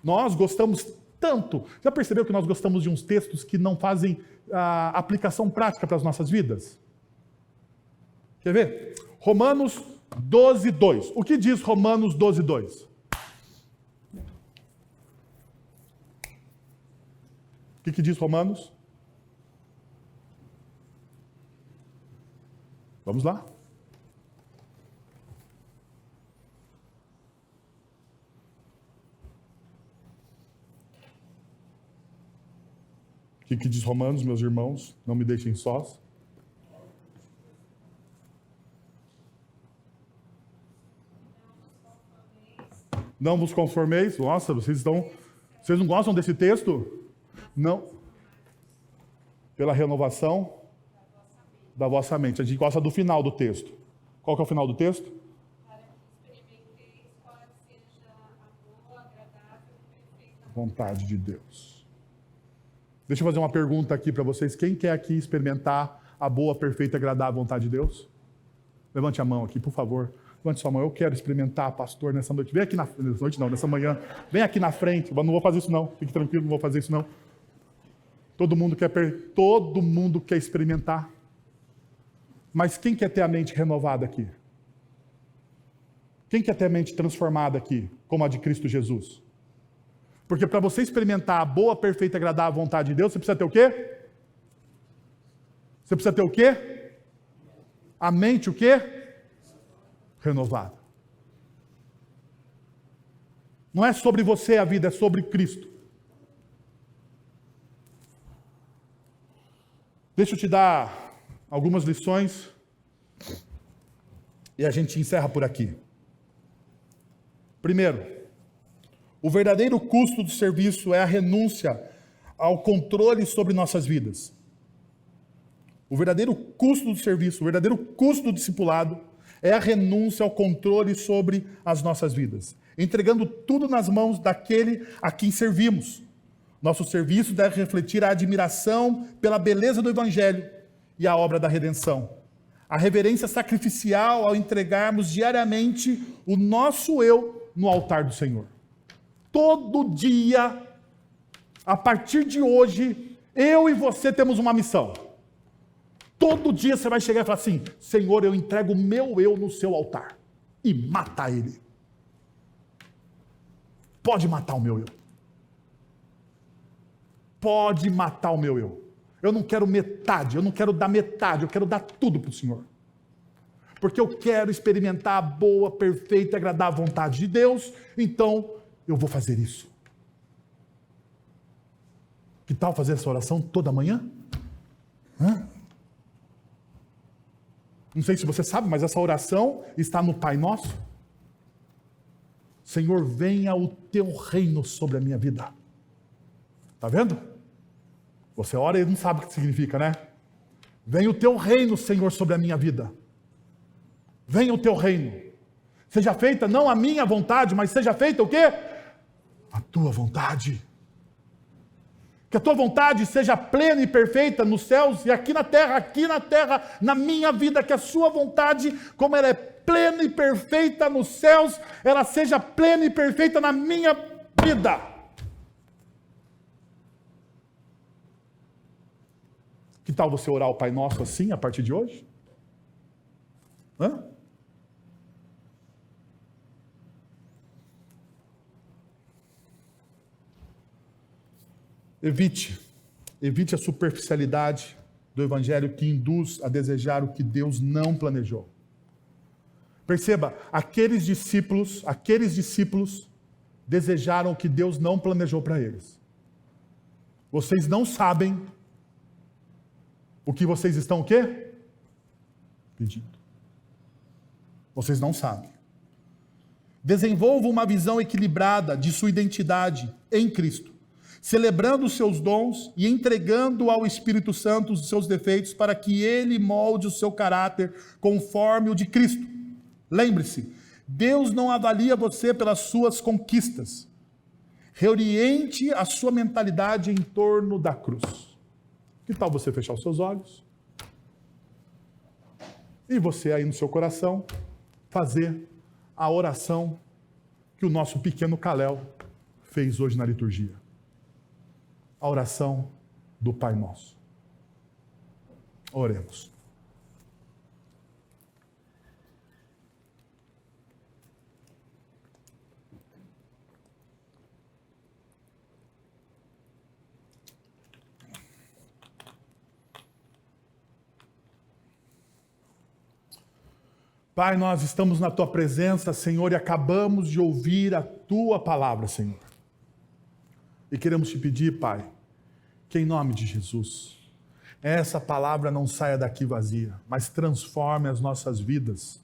Nós gostamos tanto. Já percebeu que nós gostamos de uns textos que não fazem aplicação prática para as nossas vidas? Quer ver? Romanos 12:2. O que diz Romanos 12:2? O que diz Romanos? Vamos lá. O que diz Romanos, meus irmãos? Não me deixem sós. Não vos conformeis. Nossa, vocês não gostam desse texto? Não. Pela renovação da vossa mente. A gente gosta do final do texto. Qual que é o final do texto? Para que experimenteis qual seja a boa, agradável e perfeita Vontade de Deus. Deixa eu fazer uma pergunta aqui para vocês. Quem quer aqui experimentar a boa, perfeita e agradável vontade de Deus? Levante a mão aqui, por favor. Levante sua mão. Eu quero experimentar, pastor, nessa noite. Vem aqui nessa manhã. Vem aqui na frente. Eu não vou fazer isso não. Fique tranquilo, não vou fazer isso não. Todo mundo quer experimentar. Mas quem quer ter a mente renovada aqui? Quem quer ter a mente transformada aqui, como a de Cristo Jesus? Porque para você experimentar a boa, perfeita e agradável vontade de Deus, você precisa ter o quê? Você precisa ter o quê? A mente o quê? Renovada. Não é sobre você a vida, é sobre Cristo. Deixa eu te dar algumas lições e a gente encerra por aqui. Primeiro, o verdadeiro custo do serviço é a renúncia ao controle sobre nossas vidas. O verdadeiro custo do serviço, o verdadeiro custo do discipulado é a renúncia ao controle sobre as nossas vidas, entregando tudo nas mãos daquele a quem servimos. Nosso serviço deve refletir a admiração pela beleza do Evangelho e a obra da redenção. A reverência sacrificial ao entregarmos diariamente o nosso eu no altar do Senhor. Todo dia, a partir de hoje, eu e você temos uma missão. Todo dia você vai chegar e falar assim: Senhor, eu entrego o meu eu no seu altar. E mata ele. Pode matar o meu eu. Pode matar o meu eu. Eu não quero metade, eu não quero dar metade, eu quero dar tudo para o Senhor. Porque eu quero experimentar a boa, perfeita e agradável vontade de Deus, então eu vou fazer isso. Que tal fazer essa oração toda manhã? Não sei se você sabe, mas essa oração está no Pai Nosso. Senhor, venha o teu reino sobre a minha vida. Está vendo? Você ora e não sabe o que significa, né? Venha o teu reino, Senhor, sobre a minha vida. Venha o teu reino. Seja feita não a minha vontade, mas seja feita o quê? A tua vontade. Que a tua vontade seja plena e perfeita nos céus e aqui na terra, na minha vida, que a sua vontade, como ela é plena e perfeita nos céus, ela seja plena e perfeita na minha vida. Que tal você orar o Pai Nosso assim, a partir de hoje? Evite a superficialidade do Evangelho que induz a desejar o que Deus não planejou. Perceba, aqueles discípulos desejaram o que Deus não planejou para eles. Vocês não sabem o que vocês estão o quê? Pedindo. Vocês não sabem. Desenvolva uma visão equilibrada de sua identidade em Cristo, celebrando os seus dons e entregando ao Espírito Santo os seus defeitos para que ele molde o seu caráter conforme o de Cristo. Lembre-se, Deus não avalia você pelas suas conquistas. Reoriente a sua mentalidade em torno da cruz. Que tal você fechar os seus olhos? E você aí no seu coração fazer a oração que o nosso pequeno Kalel fez hoje na liturgia. A oração do Pai Nosso. Oremos. Pai, nós estamos na Tua presença, Senhor, e acabamos de ouvir a Tua palavra, Senhor. E queremos te pedir, Pai, que em nome de Jesus, essa palavra não saia daqui vazia, mas transforme as nossas vidas,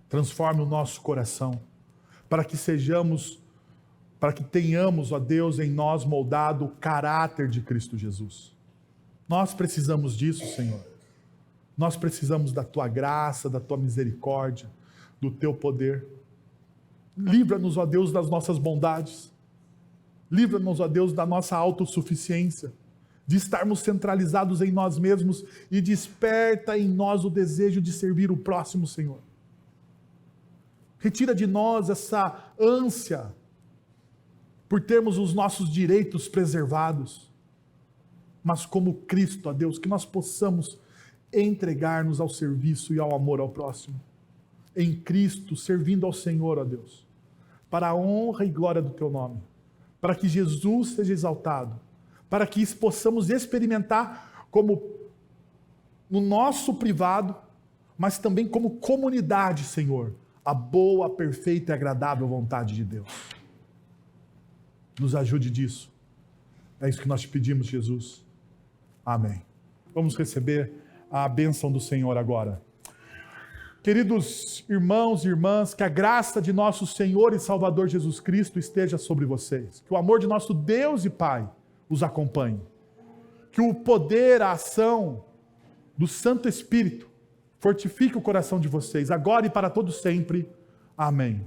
transforme o nosso coração, para que tenhamos, ó Deus, em nós moldado o caráter de Cristo Jesus. Nós precisamos disso, Senhor. Nós precisamos da Tua graça, da Tua misericórdia, do Teu poder. Livra-nos, ó Deus, das nossas bondades. Livra-nos, ó Deus, da nossa autossuficiência, de estarmos centralizados em nós mesmos e desperta em nós o desejo de servir o próximo, Senhor. Retira de nós essa ânsia por termos os nossos direitos preservados, mas como Cristo, ó Deus, que nós possamos entregar-nos ao serviço e ao amor ao próximo. Em Cristo, servindo ao Senhor, ó Deus, para a honra e glória do Teu nome, para que Jesus seja exaltado, para que possamos experimentar como no nosso privado, mas também como comunidade, Senhor, a boa, perfeita e agradável vontade de Deus. Nos ajude disso. É isso que nós te pedimos, Jesus. Amém. Vamos receber a bênção do Senhor agora. Queridos irmãos e irmãs, que a graça de nosso Senhor e Salvador Jesus Cristo esteja sobre vocês. Que o amor de nosso Deus e Pai os acompanhe. Que o poder, a ação do Santo Espírito fortifique o coração de vocês, agora e para todo sempre. Amém.